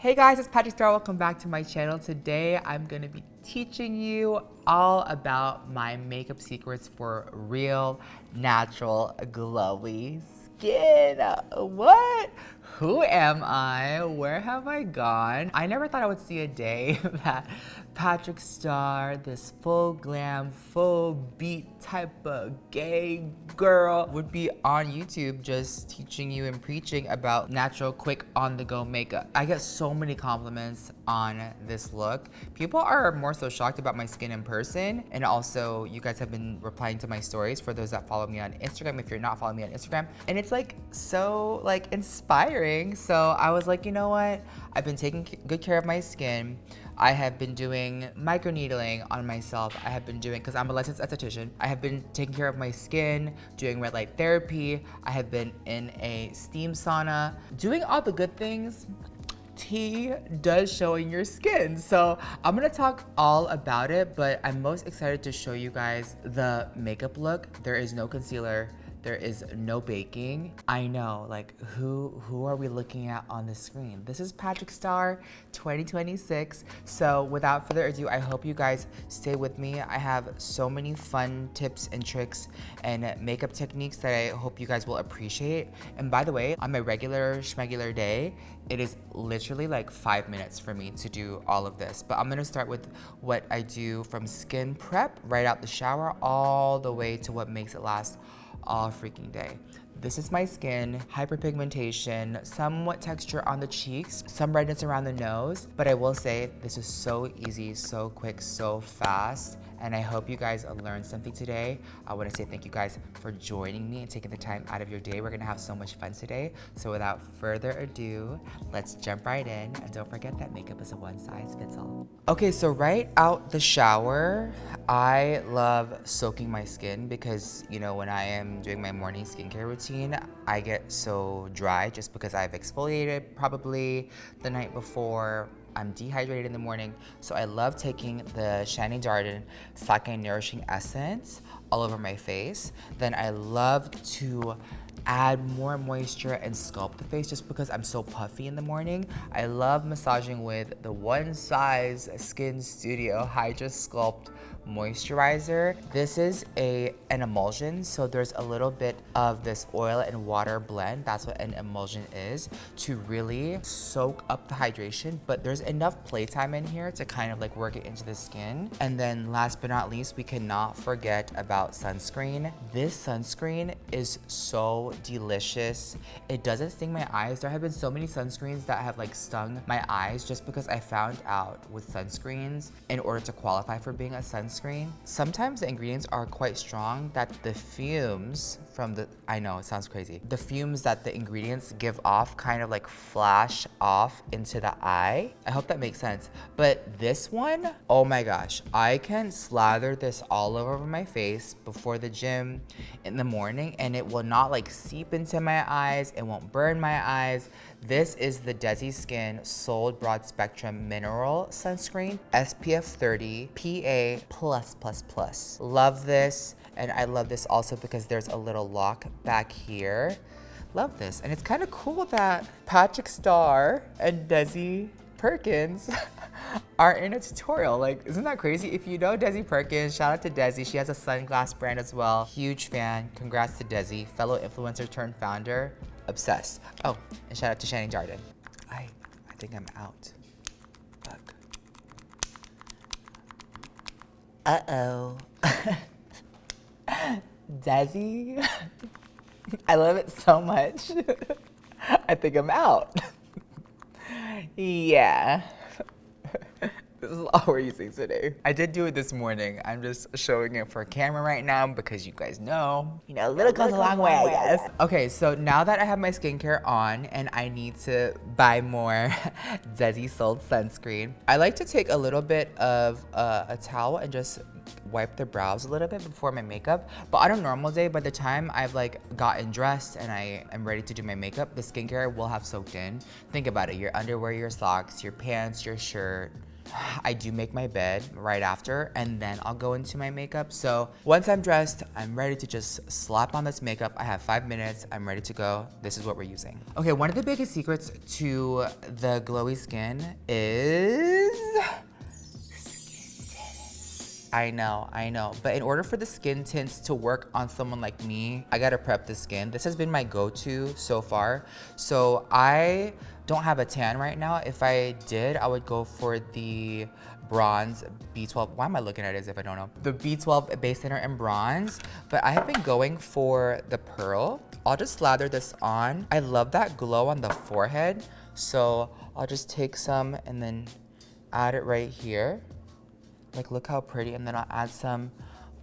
Hey guys, it's PatrickStarrr. Welcome back to my channel. Today I'm gonna be teaching you all about my makeup secrets for real, natural, glowy skin. What? Who am I? Where have I gone? I never thought I would see a day that PatrickStarrr, this full glam, full beat type of gay girl, would be on YouTube just teaching you and preaching about natural, quick, on-the-go makeup. I get so many compliments on this look. People are more so shocked about my skin in person, and also you guys have been replying to my stories for those that follow me on Instagram, if you're not following me on Instagram, and it's like so like inspiring. So I was like, you know what? I've been taking good care of my skin. I have been doing microneedling on myself. I have been doing, because I'm a licensed esthetician, I have been taking care of my skin, doing red light therapy. I have been in a steam sauna, doing all the good things tea does show in your skin. So I'm gonna talk all about it, but I'm most excited to show you guys the makeup look. There is no concealer. There is no baking. I know, like, who are we looking at on the screen? This is PatrickStarrr 2026. So without further ado, I hope you guys stay with me. I have so many fun tips and tricks and makeup techniques that I hope you guys will appreciate. And by the way, on my regular schmegular day, it is literally like 5 minutes for me to do all of this. But I'm gonna start with what I do from skin prep, right out the shower, all the way to what makes it last all freaking day. This is my skin, hyperpigmentation, somewhat texture on the cheeks, some redness around the nose, but I will say this is so easy, so quick, so fast, and I hope you guys learned something today. I want to say thank you guys for joining me and taking the time out of your day. We're gonna have so much fun today. So without further ado, let's jump right in, and don't forget that makeup is a one size fits all. Okay, so right out the shower, I love soaking my skin because, you know, when I am doing my morning skincare routine, I get so dry just because I've exfoliated probably the night before. I'm dehydrated in the morning, so I love taking the Shannon Darden Sake Nourishing Essence all over my face. Then I love to add more moisture and sculpt the face just because I'm so puffy in the morning. I love massaging with the One Size Skin Studio Hydra Sculpt moisturizer. This is an emulsion, so there's a little bit of this oil and water blend. That's what an emulsion is, to really soak up the hydration, but there's enough playtime in here to kind of like work it into the skin. And then last but not least, we cannot forget about sunscreen. This sunscreen is so delicious. It doesn't sting my eyes. There have been so many sunscreens that have like stung my eyes just because I found out with sunscreens, in order to qualify for being a sunscreen, sometimes the ingredients are quite strong that the fumes from the, I know it sounds crazy, the fumes that the ingredients give off kind of like flash off into the eye. I hope that makes sense. But this one, oh my gosh, I can slather this all over my face before the gym in the morning and it will not like seep into my eyes. It won't burn my eyes. This is the Desi Skin Sold Broad Spectrum Mineral Sunscreen, SPF 30, PA+++. Love this, and I love this also because there's a little lock back here. Love this, and it's kind of cool that PatrickStarrr and Desi Perkins are in a tutorial. Like, isn't that crazy? If you know Desi Perkins, shout out to Desi. She has a sunglass brand as well. Huge fan. Congrats to Desi, fellow influencer turned founder. Obsessed. Oh, and shout out to Shannon Darden. I think I'm out. Fuck. Uh-oh. Desi, I love it so much. I think I'm out. Yeah. This is all we're using today. I did do it this morning. I'm just showing it for camera right now because you guys know, you know, a little goes a long way, I guess. Okay, so now that I have my skincare on and I need to buy more Desi Sold sunscreen, I like to take a little bit of a towel and just wipe the brows a little bit before my makeup. But on a normal day, by the time I've like gotten dressed and I am ready to do my makeup, the skincare will have soaked in. Think about it, your underwear, your socks, your pants, your shirt, I do make my bed right after, and then I'll go into my makeup. So once I'm dressed, I'm ready to just slap on this makeup. I have 5 minutes, I'm ready to go. This is what we're using. Okay, one of the biggest secrets to the glowy skin is I know. But in order for the skin tints to work on someone like me, I gotta prep the skin. This has been my go-to so far. So I don't have a tan right now. If I did, I would go for the bronze B12. Why am I looking at it as if I don't know? The B12 base thinner in bronze. But I have been going for the pearl. I'll just slather this on. I love that glow on the forehead. So I'll just take some and then add it right here. Like, look how pretty. And then I'll add some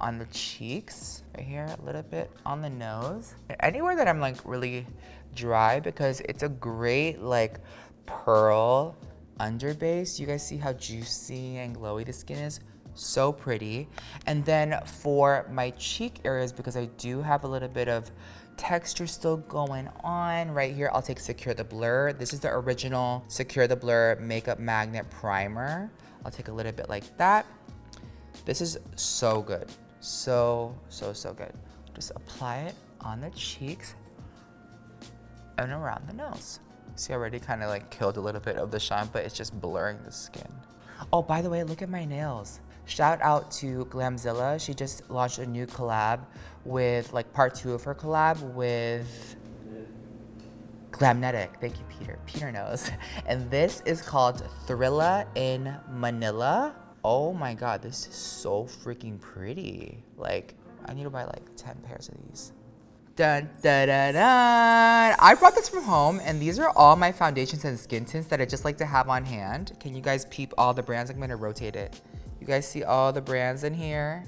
on the cheeks, right here, a little bit on the nose. Anywhere that I'm like really dry, because it's a great like pearl under base. You guys see how juicy and glowy the skin is? So pretty. And then for my cheek areas, because I do have a little bit of texture still going on right here, I'll take Secure the Blur. This is the original Secure the Blur Makeup Magnet Primer. I'll take a little bit like that. This is so good. So good. Just apply it on the cheeks and around the nose. See, I already kind of like killed a little bit of the shine, but it's just blurring the skin. Oh, by the way, look at my nails. Shout out to Glamzilla. She just launched a new collab with, like, part 2 of her collab with Glamnetic. Thank you, Peter. Peter knows. And this is called Thrilla in Manila. Oh my God, this is so freaking pretty. Like, I need to buy like 10 pairs of these. Dun, dun, dun, dun. I brought this from home, and these are all my foundations and skin tints that I just like to have on hand. Can you guys peep all the brands? I'm gonna rotate it. You guys see all the brands in here?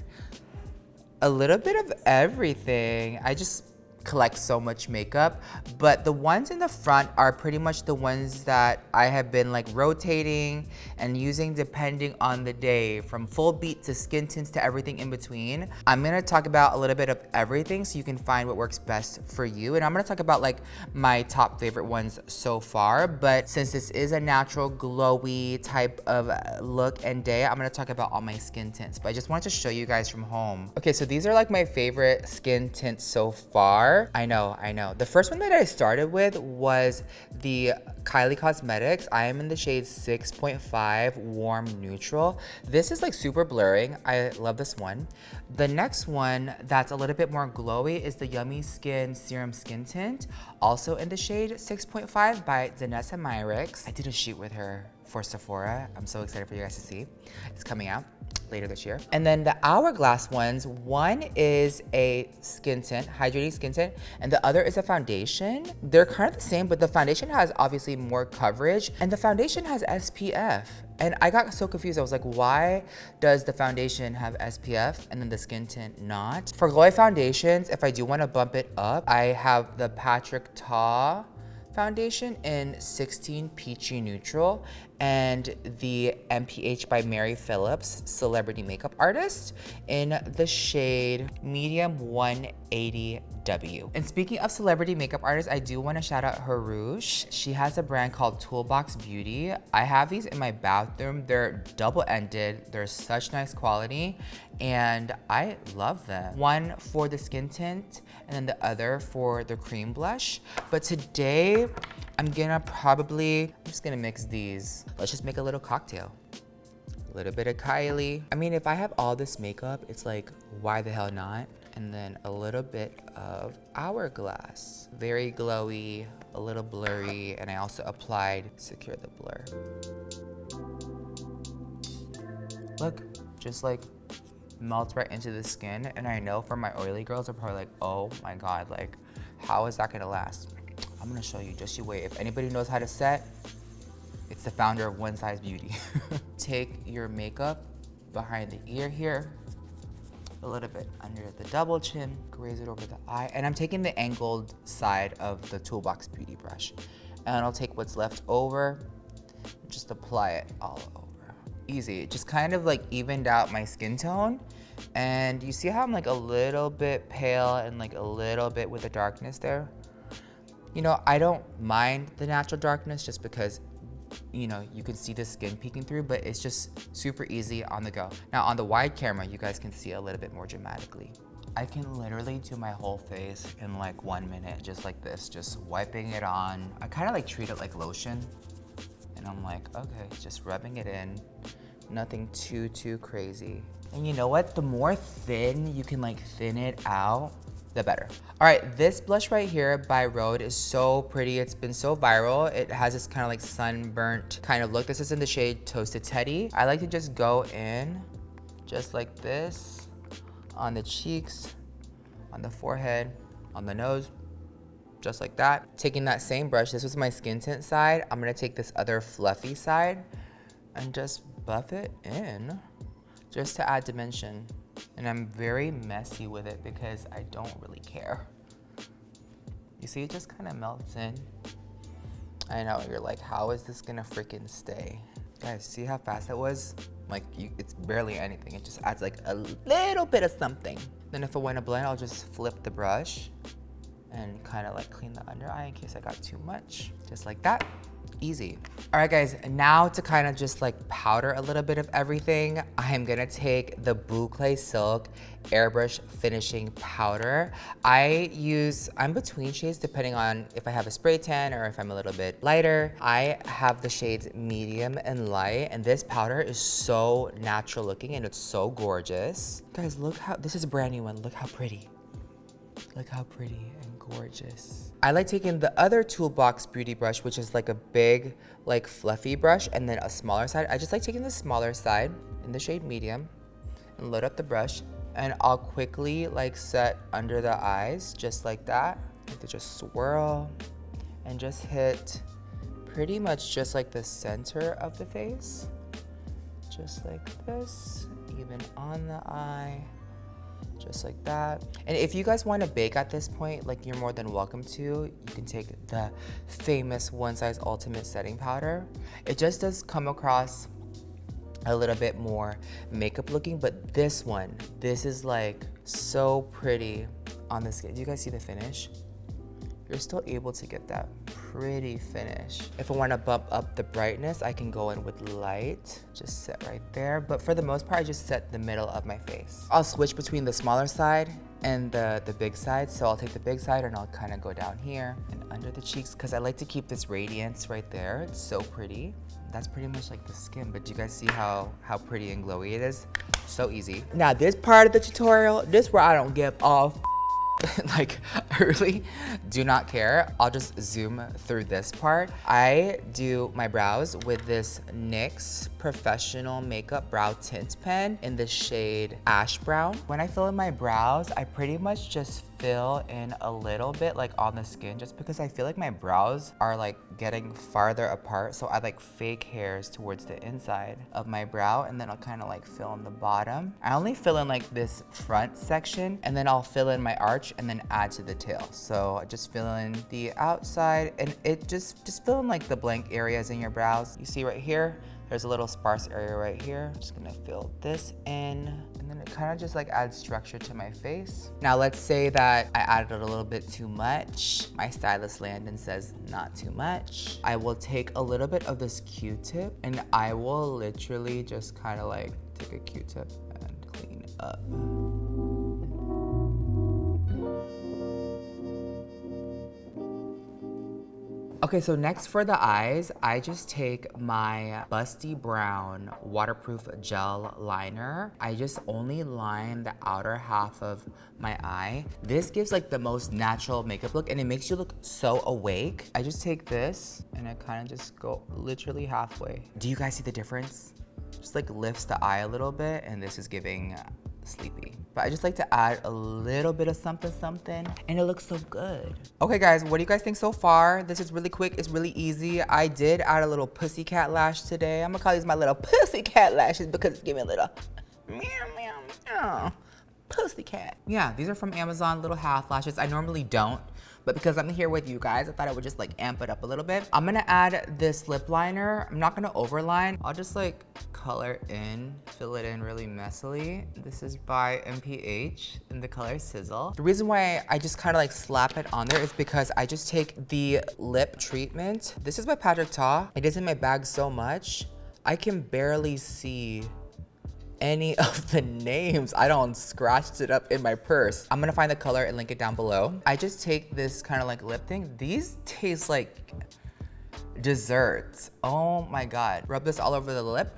A little bit of everything. I just collect so much makeup, but the ones in the front are pretty much the ones that I have been like rotating and using depending on the day, from full beat to skin tints to everything in between. I'm gonna talk about a little bit of everything so you can find what works best for you, and I'm gonna talk about like my top favorite ones so far. But since this is a natural glowy type of look and day, I'm gonna talk about all my skin tints, but I just wanted to show you guys from home. Okay, so these are like my favorite skin tints so far. I know. The first one that I started with was the Kylie Cosmetics. I am in the shade 6.5 Warm Neutral. This is like super blurring. I love this one. The next one that's a little bit more glowy is the Yummy Skin Serum Skin Tint, also in the shade 6.5 by Danessa Myricks. I did a shoot with her for Sephora. I'm so excited for you guys to see. It's coming out later this year. And then the Hourglass ones, one is a skin tint, hydrating skin tint, and the other is a foundation. They're kind of the same, but the foundation has obviously more coverage, and the foundation has SPF. And I got so confused. I was like, why does the foundation have SPF and then the skin tint not? For glowy foundations, if I do want to bump it up, I have the PatrickStarrr foundation in 16 Peachy Neutral and the MPH by Mary Phillips Celebrity Makeup Artist in the shade Medium 180W. And speaking of celebrity makeup artists, I do want to shout out Harouche. She has a brand called Toolbox Beauty. I have these in my bathroom. They're double-ended. They're such nice quality, and I love them. One for the skin tint, and then the other for the cream blush. But today, I'm just gonna mix these. Let's just make a little cocktail. A little bit of Kylie. I mean, if I have all this makeup, it's like, why the hell not? And then a little bit of Hourglass. Very glowy, a little blurry, and I also applied Secure the Blur. Look, just like melts right into the skin. And I know for my oily girls are probably like, oh my God, like, how is that gonna last? I'm gonna show you, just you wait. If anybody knows how to set, it's the founder of One Size Beauty. Take your makeup behind the ear here, a little bit under the double chin, graze it over the eye, and I'm taking the angled side of the Toolbox Beauty brush. And I'll take what's left over, just apply it all over. Easy, it just kind of like evened out my skin tone. And you see how I'm like a little bit pale and like a little bit with the darkness there? You know, I don't mind the natural darkness just because you know, you can see the skin peeking through, but it's just super easy on the go. Now on the wide camera, you guys can see a little bit more dramatically. I can literally do my whole face in like 1 minute, just like this, just wiping it on. I kind of like treat it like lotion. And I'm like, okay, just rubbing it in. Nothing too crazy. And you know what? The more thin you can like thin it out, the better. All right, this blush right here by Rhode is so pretty. It's been so viral. It has this kind of like sunburnt kind of look. This is in the shade Toasted Teddy. I like to just go in just like this on the cheeks, on the forehead, on the nose, just like that. Taking that same brush, this was my skin tint side. I'm gonna take this other fluffy side and just buff it in just to add dimension. And I'm very messy with it because I don't really care. You see, it just kind of melts in. I know, you're like, how is this gonna freaking stay? Guys, see how fast that was? Like, it's barely anything. It just adds like a little bit of something. Then if I want to blend, I'll just flip the brush and kind of like clean the under eye in case I got too much. Just like that. Easy. All right, guys, now to kind of just like powder a little bit of everything, I am gonna take the Boucle Silk Airbrush Finishing Powder. I'm between shades depending on if I have a spray tan or if I'm a little bit lighter. I have the shades medium and light, and this powder is so natural looking and it's so gorgeous. Guys, look how, this is a brand new one. Look how pretty. Look how pretty and gorgeous. I like taking the other Toolbox Beauty brush, which is like a big, like fluffy brush, and then a smaller side. I just like taking the smaller side in the shade medium and load up the brush, and I'll quickly like set under the eyes, just like that. To just swirl and just hit pretty much just like the center of the face. Just like this, even on the eye. Just like that. And if you guys want to bake at this point, like, you're more than welcome to. You can take the famous One Size Ultimate Setting Powder. It just does come across a little bit more makeup looking, but this one, this is like so pretty on the skin. Do you guys see the finish? You're still able to get that pretty finish. If I want to bump up the brightness, I can go in with light, just set right there. But for the most part, I just set the middle of my face. I'll switch between the smaller side and the big side. So I'll take the big side and I'll kind of go down here and under the cheeks because I like to keep this radiance right there. It's so pretty. That's pretty much like the skin, but do you guys see how pretty and glowy it is? So easy. Now this part of the tutorial, this where I don't give off like, I really do not care. I'll just zoom through this part. I do my brows with this NYX Professional Makeup Brow Tint Pen in the shade Ash Brown. When I fill in my brows, I pretty much just fill in a little bit like on the skin, just because I feel like my brows are like getting farther apart. So I like fake hairs towards the inside of my brow, and then I'll kind of like fill in the bottom. I only fill in like this front section, and then I'll fill in my arch and then add to the tail. So I just fill in the outside, and it just fill in like the blank areas in your brows. You see right here, there's a little sparse area right here. Just gonna fill this in, and then it kind of just like adds structure to my face. Now let's say that I added a little bit too much. My stylist Landon says not too much. I will take a little bit of this Q-tip, and I will literally just kind of like take a Q-tip and clean up. Okay, so next for the eyes, I just take my Busty Brown Waterproof Gel Liner. I just only line the outer half of my eye. This gives like the most natural makeup look, and it makes you look so awake. I just take this and I kind of just go literally halfway. Do you guys see the difference? Just like lifts the eye a little bit, and this is giving sleepy. But I just like to add a little bit of something, and it looks so good. Okay guys, what do you guys think so far? This is really quick, it's really easy. I did add a little pussycat lash today. I'm gonna call these my little pussycat lashes because it's giving a little meow, meow, meow. Pussycat. Yeah, these are from Amazon, little half lashes. I normally don't but because I'm here with you guys, I thought I would just like amp it up a little bit. I'm gonna add this lip liner. I'm not gonna overline. I'll just like color in, fill it in really messily. This is by MPH in the color Sizzle. The reason why I just kind of like slap it on there is because I just take the lip treatment. This is by PatrickStarrr. It is in my bag so much, I can barely see any of the names. I don't scratched it up in my purse. I'm gonna find the color and link it down below. I just take this kind of like lip thing. These taste like desserts. Oh my God. Rub this all over the lip.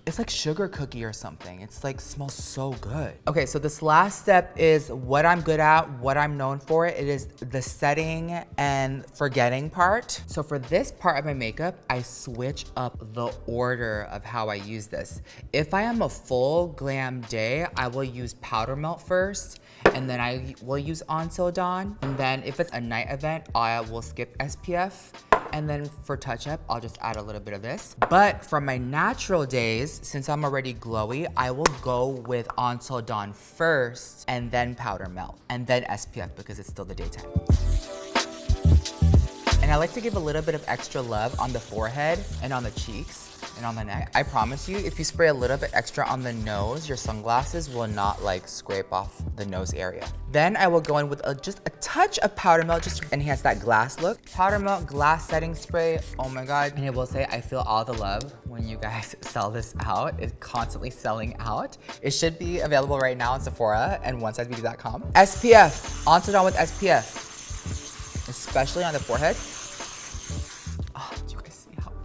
It's like sugar cookie or something. It's like smells so good. Okay, so this last step is what I'm good at, what I'm known for. It is the setting and forgetting part. So for this part of my makeup, I switch up the order of how I use this. If I am a full glam day, I will use powder melt first, and then I will use Until Dawn. And then if it's a night event, I will skip SPF. And then for touch-up, I'll just add a little bit of this. But for my natural days, since I'm already glowy, I will go with Until Dawn first, and then powder melt, and then SPF because it's still the daytime. And I like to give a little bit of extra love on the forehead and on the cheeks and on the neck. I promise you, if you spray a little bit extra on the nose, your sunglasses will not like scrape off the nose area. Then I will go in with just a touch of powder melt just to enhance that glass look. Powder melt glass setting spray, oh my God. And I will say, I feel all the love when you guys sell this out. It's constantly selling out. It should be available right now on Sephora and onesizebeauty.com. SPF, Until Dawn with SPF, especially on the forehead.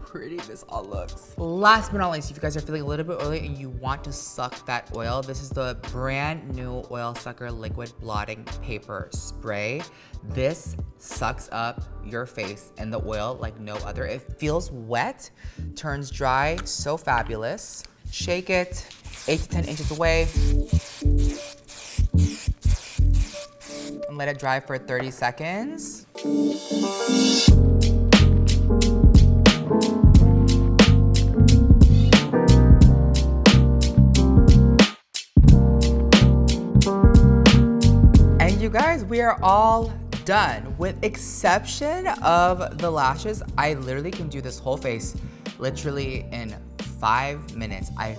Pretty this all looks. Last but not least, if you guys are feeling a little bit oily and you want to suck that oil, this is the brand new Oil Sucker Liquid Blotting Paper Spray. This sucks up your face and the oil like no other. It feels wet, turns dry, so fabulous. Shake it 8 to 10 inches away. And let it dry for 30 seconds. You guys, we are all done with exception of the lashes. I literally can do this whole face literally in 5 minutes. I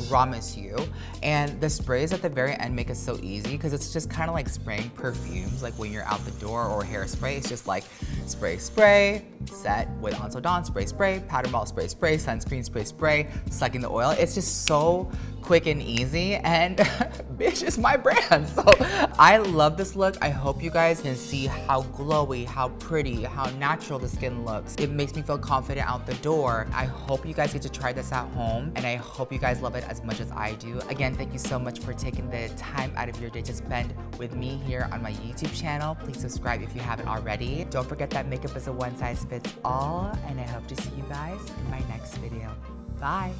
promise you. And the sprays at the very end make it so easy because it's just kind of like spraying perfumes, like when you're out the door, or hairspray. It's just like spray, spray, set with Until Dawn, spray, spray, powder melt, spray, spray, sunscreen, spray, spray, sucking the oil. It's just so quick and easy, and bitch, is my brand. So I love this look. I hope you guys can see how glowy, how pretty, how natural the skin looks. It makes me feel confident out the door. I hope you guys get to try this at home, and I hope you guys love it as much as I do. Again, thank you so much for taking the time out of your day to spend with me here on my YouTube channel. Please subscribe if you haven't already. Don't forget that makeup is a one size fits all, and I hope to see you guys in my next video. Bye.